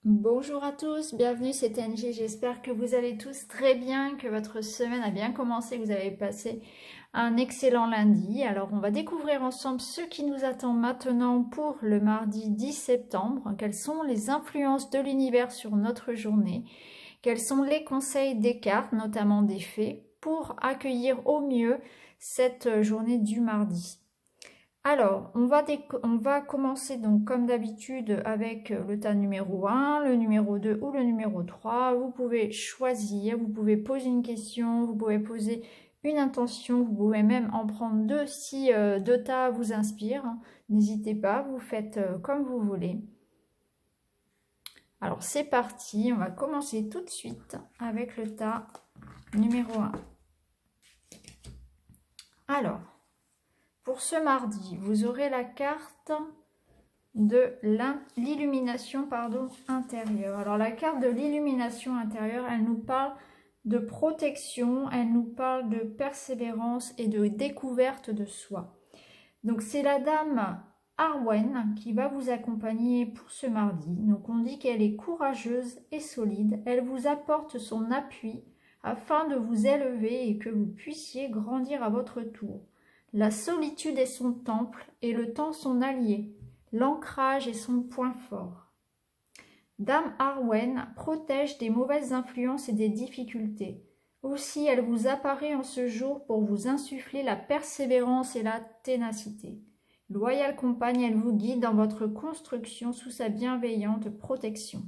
Bonjour à tous, bienvenue, c'est NG, j'espère que vous allez tous très bien, que votre semaine a bien commencé, que vous avez passé un excellent lundi. Alors on va découvrir ensemble ce qui nous attend maintenant pour le mardi 10 septembre, quelles sont les influences de l'univers sur notre journée, quels sont les conseils des cartes, notamment des fées, pour accueillir au mieux cette journée du mardi. Alors, on va commencer donc comme d'habitude avec le tas numéro 1, le numéro 2 ou le numéro 3. Vous pouvez choisir, vous pouvez poser une question, vous pouvez poser une intention, vous pouvez même en prendre deux si deux tas vous inspirent. N'hésitez pas, vous faites comme vous voulez. Alors c'est parti, on va commencer tout de suite avec le tas numéro 1. Alors, pour ce mardi, vous aurez la carte de l'illumination intérieure. Alors la carte de l'illumination intérieure, elle nous parle de protection, elle nous parle de persévérance et de découverte de soi. Donc c'est la dame Arwen qui va vous accompagner pour ce mardi. Donc on dit qu'elle est courageuse et solide, elle vous apporte son appui afin de vous élever et que vous puissiez grandir à votre tour. La solitude est son temple et le temps son allié. L'ancrage est son point fort. Dame Arwen protège des mauvaises influences et des difficultés. Aussi, elle vous apparaît en ce jour pour vous insuffler la persévérance et la ténacité. Loyale compagne, elle vous guide dans votre construction sous sa bienveillante protection.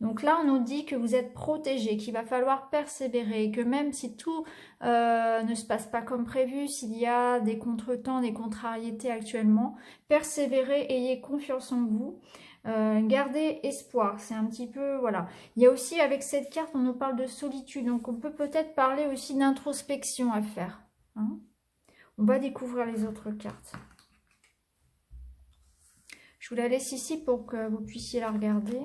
Donc là, on nous dit que vous êtes protégé, qu'il va falloir persévérer, que même si tout ne se passe pas comme prévu, s'il y a des contretemps, des contrariétés actuellement, persévérez, ayez confiance en vous, gardez espoir. C'est un petit peu, voilà. Il y a aussi, avec cette carte, on nous parle de solitude, donc on peut peut-être parler aussi d'introspection à faire. Hein. On va découvrir les autres cartes. Je vous la laisse ici pour que vous puissiez la regarder.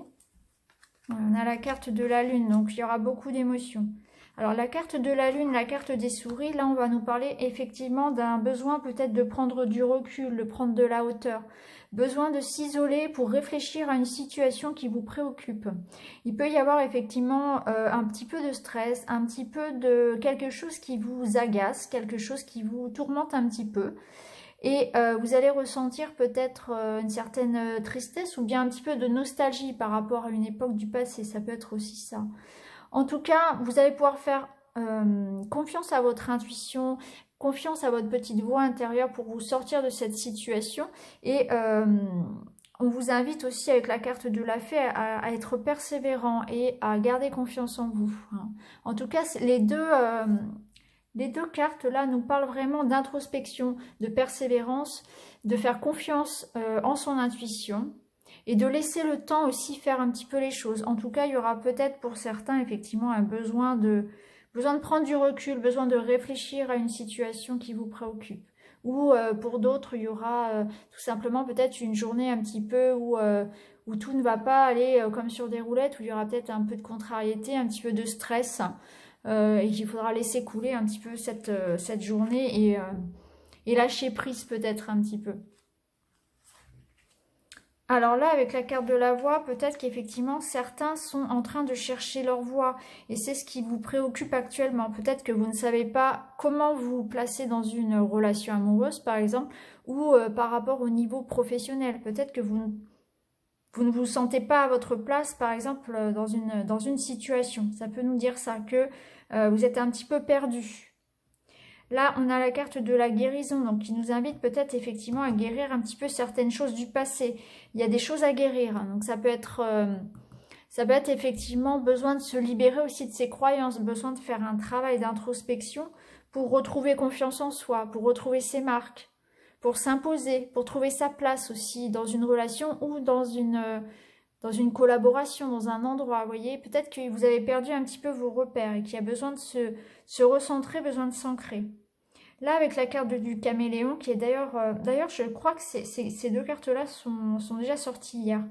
On a la carte de la lune, donc il y aura beaucoup d'émotions. Alors la carte de la lune, la carte des souris, là on va nous parler effectivement d'un besoin peut-être de prendre du recul, de prendre de la hauteur. Besoin de s'isoler pour réfléchir à une situation qui vous préoccupe. Il peut y avoir effectivement un petit peu de stress, un petit peu de quelque chose qui vous agace, quelque chose qui vous tourmente un petit peu. Et vous allez ressentir peut-être une certaine tristesse ou bien un petit peu de nostalgie par rapport à une époque du passé. Ça peut être aussi ça. En tout cas, vous allez pouvoir faire confiance à votre intuition, confiance à votre petite voix intérieure pour vous sortir de cette situation. Et on vous invite aussi avec la carte de la fée à être persévérant et à garder confiance en vous. Hein. En tout cas, les deux cartes là nous parlent vraiment d'introspection, de persévérance, de faire confiance en son intuition et de laisser le temps aussi faire un petit peu les choses. En tout cas, il y aura peut-être pour certains effectivement un besoin de prendre du recul, besoin de réfléchir à une situation qui vous préoccupe. Ou pour d'autres, il y aura tout simplement peut-être une journée un petit peu où tout ne va pas aller comme sur des roulettes, où il y aura peut-être un peu de contrariété, un petit peu de stress. Et qu'il faudra laisser couler un petit peu cette journée et lâcher prise peut-être un petit peu. Alors là, avec la carte de la voix, peut-être qu'effectivement, certains sont en train de chercher leur voix et c'est ce qui vous préoccupe actuellement. Peut-être que vous ne savez pas comment vous placer dans une relation amoureuse, par exemple, ou par rapport au niveau professionnel. Peut-être que vous ne vous sentez pas à votre place, par exemple, dans une situation. Ça peut nous dire ça, que vous êtes un petit peu perdu. Là, on a la carte de la guérison, donc qui nous invite peut-être effectivement à guérir un petit peu certaines choses du passé. Il y a des choses à guérir, hein, donc ça peut être effectivement besoin de se libérer aussi de ses croyances, besoin de faire un travail d'introspection pour retrouver confiance en soi, pour retrouver ses marques, pour s'imposer, pour trouver sa place aussi dans une relation ou dans une collaboration, dans un endroit. Vous voyez, peut-être que vous avez perdu un petit peu vos repères et qu'il y a besoin de se recentrer, besoin de s'ancrer. Là, avec la carte du caméléon, qui est d'ailleurs, je crois que ces deux cartes-là sont déjà sorties hier.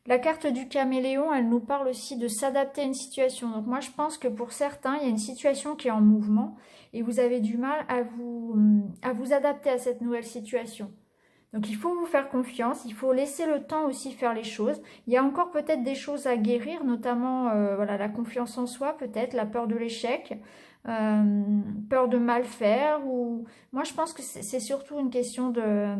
La carte du caméléon, elle nous parle aussi de s'adapter à une situation. Donc moi, je pense que pour certains, il y a une situation qui est en mouvement et vous avez du mal à vous adapter à cette nouvelle situation. Donc il faut vous faire confiance, il faut laisser le temps aussi faire les choses. Il y a encore peut-être des choses à guérir, notamment voilà, la confiance en soi peut-être, la peur de l'échec, peur de mal faire. Ou moi je pense que c'est surtout une question de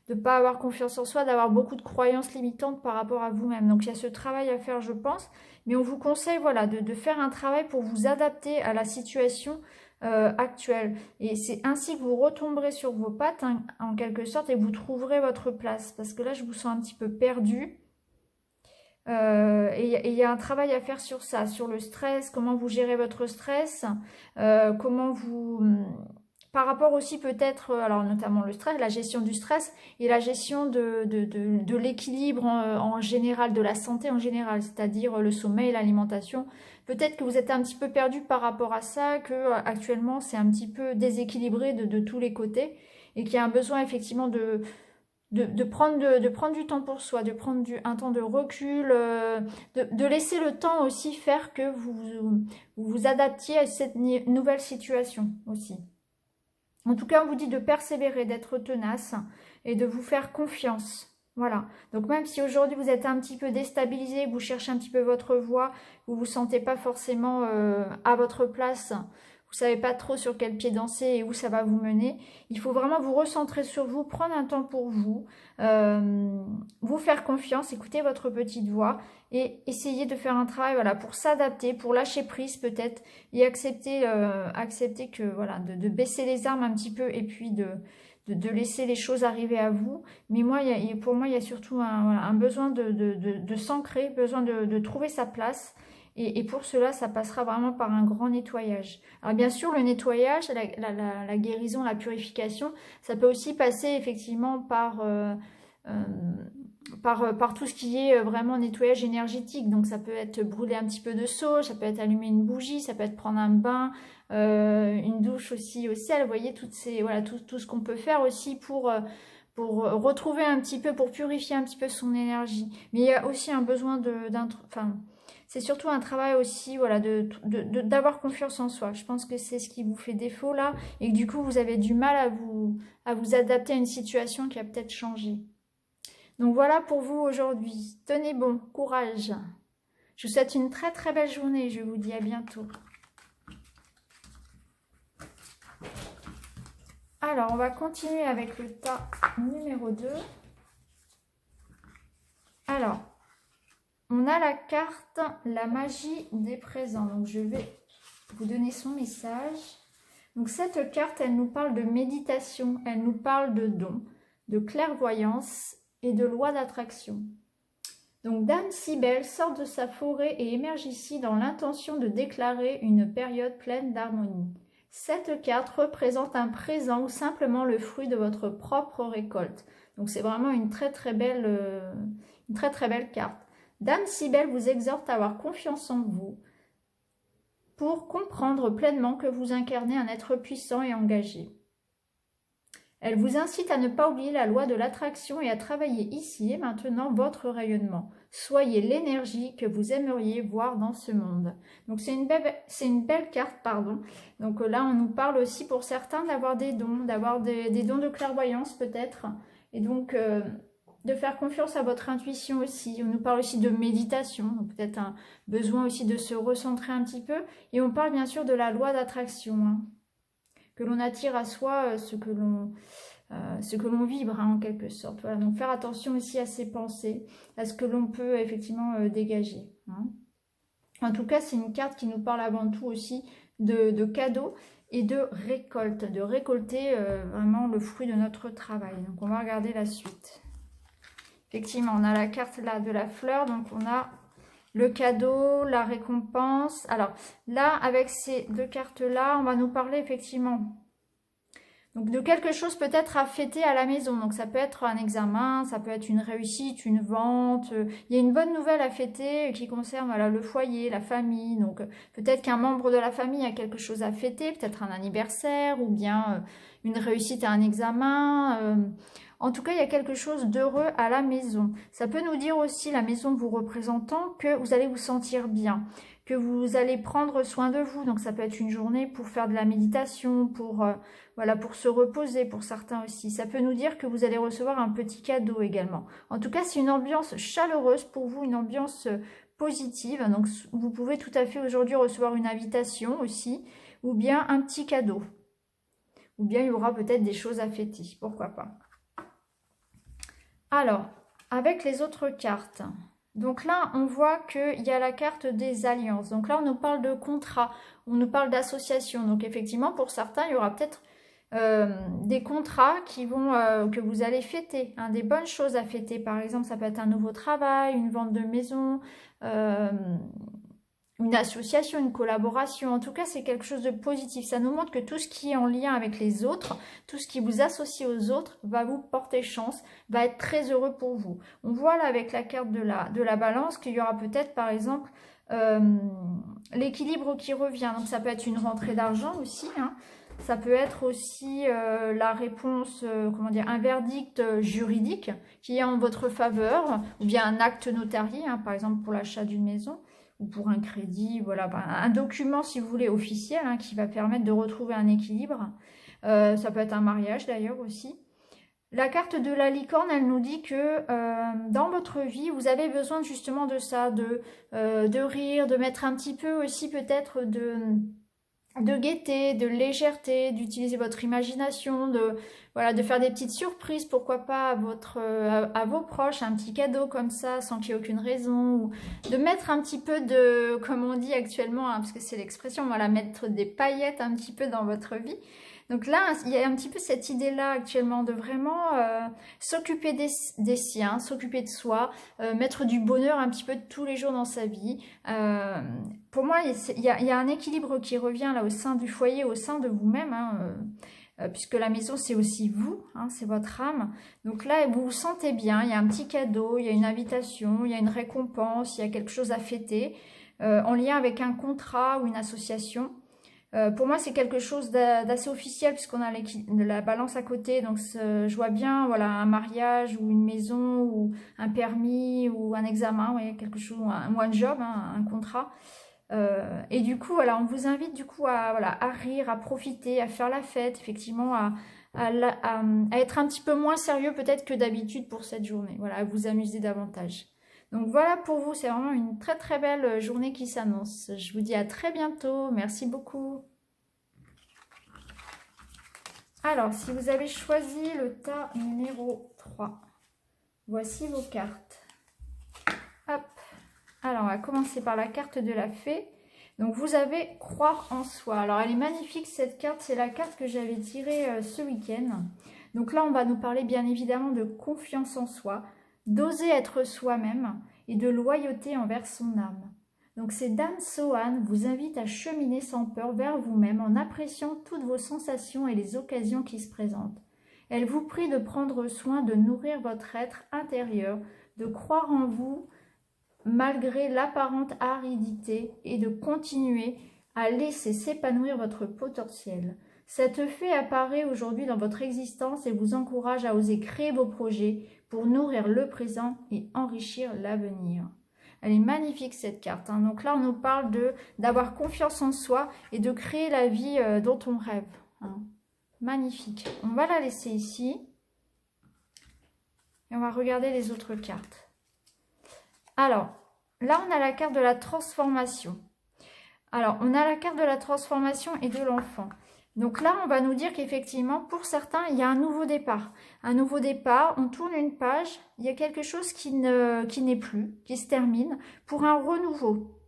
ne pas avoir confiance en soi, d'avoir beaucoup de croyances limitantes par rapport à vous-même. Donc il y a ce travail à faire je pense, mais on vous conseille voilà, de faire un travail pour vous adapter à la situation actuelle. Et c'est ainsi que vous retomberez sur vos pattes hein, en quelque sorte et vous trouverez votre place. Parce que là je vous sens un petit peu perdu. Et il y a un travail à faire sur ça, sur le stress, comment vous gérez votre stress, comment vous... Par rapport aussi peut-être, alors notamment le stress, la gestion du stress et la gestion de l'équilibre en général, de la santé en général, c'est-à-dire le sommeil, l'alimentation. Peut-être que vous êtes un petit peu perdu par rapport à ça, que actuellement c'est un petit peu déséquilibré de tous les côtés et qu'il y a un besoin effectivement de prendre du temps pour soi, de prendre un temps de recul, de laisser le temps aussi faire que vous adaptiez à cette nouvelle situation aussi. En tout cas, on vous dit de persévérer, d'être tenace et de vous faire confiance. Voilà. Donc même si aujourd'hui vous êtes un petit peu déstabilisé, vous cherchez un petit peu votre voie, vous ne vous sentez pas forcément à votre place, vous ne savez pas trop sur quel pied danser et où ça va vous mener, il faut vraiment vous recentrer sur vous, prendre un temps pour vous, vous faire confiance, écouter votre petite voix et essayer de faire un travail voilà, pour s'adapter, pour lâcher prise peut-être et accepter que voilà, de baisser les armes un petit peu et puis de laisser les choses arriver à vous. Mais moi, pour moi, il y a surtout un besoin de s'ancrer, besoin de trouver sa place. Et pour cela, ça passera vraiment par un grand nettoyage. Alors bien sûr, le nettoyage, la guérison, la purification, ça peut aussi passer effectivement par tout ce qui est vraiment nettoyage énergétique. Donc ça peut être brûler un petit peu de sauge, ça peut être allumer une bougie, ça peut être prendre un bain, une douche aussi au sel. Vous voyez, voilà, tout ce qu'on peut faire aussi pour retrouver un petit peu, pour purifier un petit peu son énergie. Mais il y a aussi un besoin c'est surtout un travail aussi voilà, d'avoir confiance en soi. Je pense que c'est ce qui vous fait défaut là et que du coup vous avez du mal à vous adapter à une situation qui a peut-être changé. Donc voilà pour vous aujourd'hui. Tenez bon, courage. Je vous souhaite une très très belle journée. Je vous dis à bientôt. Alors on va continuer avec le tas numéro 2. Alors... on a la carte la magie des présents. Donc je vais vous donner son message. Donc cette carte, elle nous parle de méditation, elle nous parle de dons, de clairvoyance et de loi d'attraction. Donc Dame Cybèle sort de sa forêt et émerge ici dans l'intention de déclarer une période pleine d'harmonie. Cette carte représente un présent ou simplement le fruit de votre propre récolte. Donc c'est vraiment une très très belle carte. Dame Cybèle vous exhorte à avoir confiance en vous pour comprendre pleinement que vous incarnez un être puissant et engagé. Elle vous incite à ne pas oublier la loi de l'attraction et à travailler ici et maintenant votre rayonnement. Soyez l'énergie que vous aimeriez voir dans ce monde. Donc c'est une belle carte, pardon. Donc là on nous parle aussi pour certains d'avoir des dons, des dons de clairvoyance peut-être. Et donc... de faire confiance à votre intuition aussi. On nous parle aussi de méditation, donc peut-être un besoin aussi de se recentrer un petit peu. Et on parle bien sûr de la loi d'attraction, hein, que l'on attire à soi ce que l'on vibre hein, en quelque sorte. Voilà, donc faire attention aussi à ses pensées, à ce que l'on peut effectivement dégager. Hein. En tout cas, c'est une carte qui nous parle avant tout aussi de cadeaux et de récolte, de récolter vraiment le fruit de notre travail. Donc on va regarder la suite. Effectivement, on a la carte là de la fleur, donc on a le cadeau, la récompense. Alors là, avec ces deux cartes-là, on va nous parler effectivement donc de quelque chose peut-être à fêter à la maison. Donc ça peut être un examen, ça peut être une réussite, une vente. Il y a une bonne nouvelle à fêter qui concerne voilà, le foyer, la famille. Donc peut-être qu'un membre de la famille a quelque chose à fêter, peut-être un anniversaire ou bien une réussite à un examen. En tout cas, il y a quelque chose d'heureux à la maison. Ça peut nous dire aussi, la maison vous représentant, que vous allez vous sentir bien, que vous allez prendre soin de vous. Donc ça peut être une journée pour faire de la méditation, voilà, pour se reposer pour certains aussi. Ça peut nous dire que vous allez recevoir un petit cadeau également. En tout cas, c'est une ambiance chaleureuse pour vous, une ambiance positive. Donc vous pouvez tout à fait aujourd'hui recevoir une invitation aussi, ou bien un petit cadeau. Ou bien il y aura peut-être des choses à fêter, pourquoi pas. Alors, avec les autres cartes, donc là, on voit qu'il y a la carte des alliances. Donc là, on nous parle de contrat, on nous parle d'association. Donc effectivement, pour certains, il y aura peut-être des contrats que vous allez fêter, hein, des bonnes choses à fêter. Par exemple, ça peut être un nouveau travail, une vente de maison, une association, une collaboration. En tout cas, c'est quelque chose de positif. Ça nous montre que tout ce qui est en lien avec les autres, tout ce qui vous associe aux autres, va vous porter chance, va être très heureux pour vous. On voit là avec la carte de la balance qu'il y aura peut-être, par exemple, l'équilibre qui revient. Donc, ça peut être une rentrée d'argent aussi, hein. Ça peut être aussi la réponse, comment dire, un verdict juridique qui est en votre faveur, ou bien un acte notarié, hein, par exemple pour l'achat d'une maison, ou pour un crédit, voilà, un document si vous voulez officiel, hein, qui va permettre de retrouver un équilibre. Ça peut être un mariage d'ailleurs aussi. La carte de la licorne, elle nous dit que dans votre vie, vous avez besoin justement de ça, de rire, de mettre un petit peu aussi peut-être de gaieté, de légèreté, d'utiliser votre imagination, voilà, de faire des petites surprises, pourquoi pas à vos proches, un petit cadeau comme ça, sans qu'il y ait aucune raison, ou de mettre un petit peu de, comme on dit actuellement, hein, parce que c'est l'expression, voilà, mettre des paillettes un petit peu dans votre vie. Donc là, il y a un petit peu cette idée-là actuellement de vraiment s'occuper des siens, s'occuper de soi, mettre du bonheur un petit peu tous les jours dans sa vie. Pour moi, il y a un équilibre qui revient là au sein du foyer, au sein de vous-même, hein, puisque la maison, c'est aussi vous, hein, c'est votre âme. Donc là, vous vous sentez bien, il y a un petit cadeau, il y a une invitation, il y a une récompense, il y a quelque chose à fêter, en lien avec un contrat ou une association. Pour moi, c'est quelque chose d'assez officiel puisqu'on a la balance à côté. Donc, je vois bien, voilà, un mariage ou une maison ou un permis ou un examen, ouais, quelque chose, ou un job, hein, un contrat. Et du coup, voilà, on vous invite du coup à rire, à profiter, à faire la fête, effectivement, à être un petit peu moins sérieux peut-être que d'habitude pour cette journée. Voilà, à vous amuser davantage. Donc voilà pour vous, c'est vraiment une très très belle journée qui s'annonce. Je vous dis à très bientôt, merci beaucoup. Alors, si vous avez choisi le tas numéro 3, voici vos cartes. Hop, alors on va commencer par la carte de la fée. Donc vous avez croire en soi. Alors elle est magnifique cette carte, c'est la carte que j'avais tirée ce week-end. Donc là on va nous parler bien évidemment de confiance en soi, d'oser être soi-même et de loyauté envers son âme. Donc c'est Dame Sohan vous invite à cheminer sans peur vers vous-même en appréciant toutes vos sensations et les occasions qui se présentent. Elle vous prie de prendre soin de nourrir votre être intérieur, de croire en vous malgré l'apparente aridité et de continuer à laisser s'épanouir votre potentiel. Cette fée apparaît aujourd'hui dans votre existence et vous encourage à oser créer vos projets pour nourrir le présent et enrichir l'avenir. Elle est magnifique cette carte, hein. Donc là, on nous parle d'avoir confiance en soi et de créer la vie dont on rêve, hein. Magnifique. On va la laisser ici. Et on va regarder les autres cartes. Alors, là, on a la carte de la transformation. Alors, on a la carte de la transformation et de l'enfant. Donc là, on va nous dire qu'effectivement, pour certains, il y a un nouveau départ. Un nouveau départ, on tourne une page, il y a quelque chose qui n'est plus, qui se termine, pour un renouveau.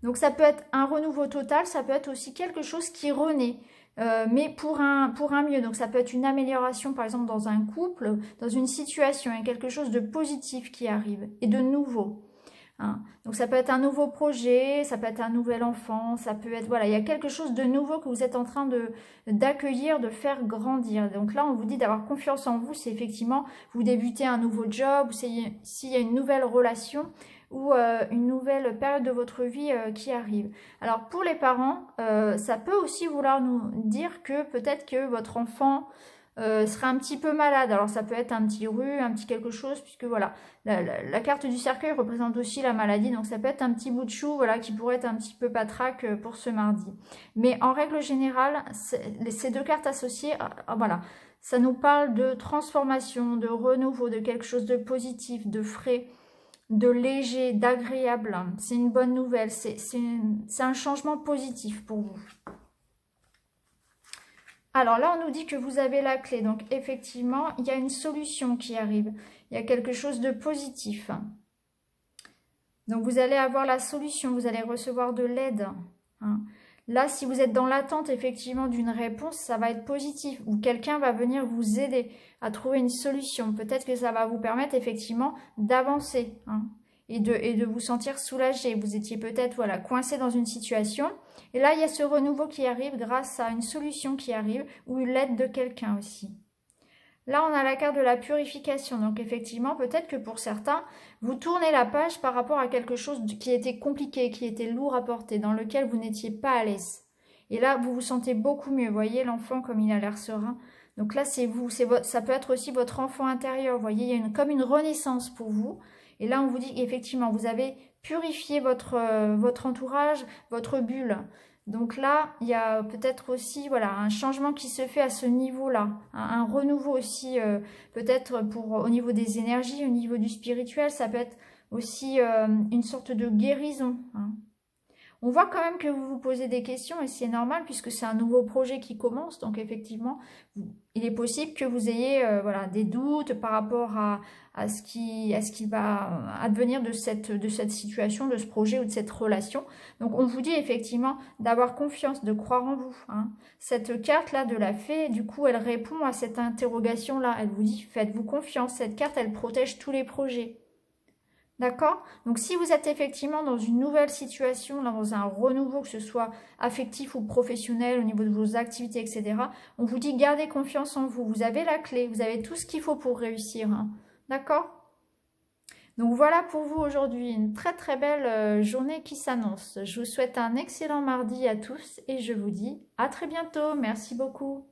Donc ça peut être un renouveau total, ça peut être aussi quelque chose qui renaît, mais pour un mieux. Donc ça peut être une amélioration, par exemple, dans un couple, dans une situation, il y a quelque chose de positif qui arrive et de nouveau. Hein. Donc ça peut être un nouveau projet, ça peut être un nouvel enfant, ça peut être, voilà, il y a quelque chose de nouveau que vous êtes en train d'accueillir, de faire grandir. Donc là, on vous dit d'avoir confiance en vous, c'est effectivement, vous débutez un nouveau job, ou s'il y a une nouvelle relation, ou une nouvelle période de votre vie qui arrive. Alors pour les parents, ça peut aussi vouloir nous dire que peut-être que votre enfant serait un petit peu malade. Alors ça peut être un petit rhume, un petit quelque chose, puisque voilà, la carte du cercueil représente aussi la maladie, donc ça peut être un petit bout de chou, voilà, qui pourrait être un petit peu patraque pour ce mardi. Mais en règle générale, ces deux cartes associées, voilà, ça nous parle de transformation, de renouveau, de quelque chose de positif, de frais, de léger, d'agréable. C'est une bonne nouvelle, c'est un changement positif pour vous. Alors là, on nous dit que vous avez la clé. Donc effectivement, il y a une solution qui arrive. Il y a quelque chose de positif. Donc vous allez avoir la solution, vous allez recevoir de l'aide. Là, si vous êtes dans l'attente effectivement d'une réponse, ça va être positif. Ou quelqu'un va venir vous aider à trouver une solution. Peut-être que ça va vous permettre effectivement d'avancer. Et de vous sentir soulagé. Vous étiez peut-être voilà, coincé dans une situation. Et là, il y a ce renouveau qui arrive grâce à une solution qui arrive ou l'aide de quelqu'un aussi. Là, on a la carte de la purification. Donc, effectivement, peut-être que pour certains, vous tournez la page par rapport à quelque chose qui était compliqué, qui était lourd à porter, dans lequel vous n'étiez pas à l'aise. Et là, vous vous sentez beaucoup mieux. Vous voyez, l'enfant, comme il a l'air serein. Donc là, c'est vous. Ça peut être aussi votre enfant intérieur. Vous voyez, il y a comme une renaissance pour vous. Et là, on vous dit qu'effectivement, vous avez purifié votre entourage, votre bulle. Donc là, il y a peut-être aussi voilà, un changement qui se fait à ce niveau-là. Un renouveau aussi, peut-être au niveau des énergies, au niveau du spirituel. Ça peut être aussi une sorte de guérison. On voit quand même que vous vous posez des questions et c'est normal puisque c'est un nouveau projet qui commence. Donc effectivement, il est possible que vous ayez voilà, des doutes par rapport à ce qui va advenir de cette situation, de ce projet ou de cette relation. Donc on vous dit effectivement d'avoir confiance, de croire en vous. Cette carte-là de la fée, du coup, elle répond à cette interrogation-là. Elle vous dit, faites-vous confiance. Cette carte, elle protège tous les projets. D'accord? Donc, si vous êtes effectivement dans une nouvelle situation, dans un renouveau, que ce soit affectif ou professionnel, au niveau de vos activités, etc., on vous dit gardez confiance en vous. Vous avez la clé, vous avez tout ce qu'il faut pour réussir. D'accord? Donc, voilà pour vous aujourd'hui. Une très très belle journée qui s'annonce. Je vous souhaite un excellent mardi à tous et je vous dis à très bientôt. Merci beaucoup.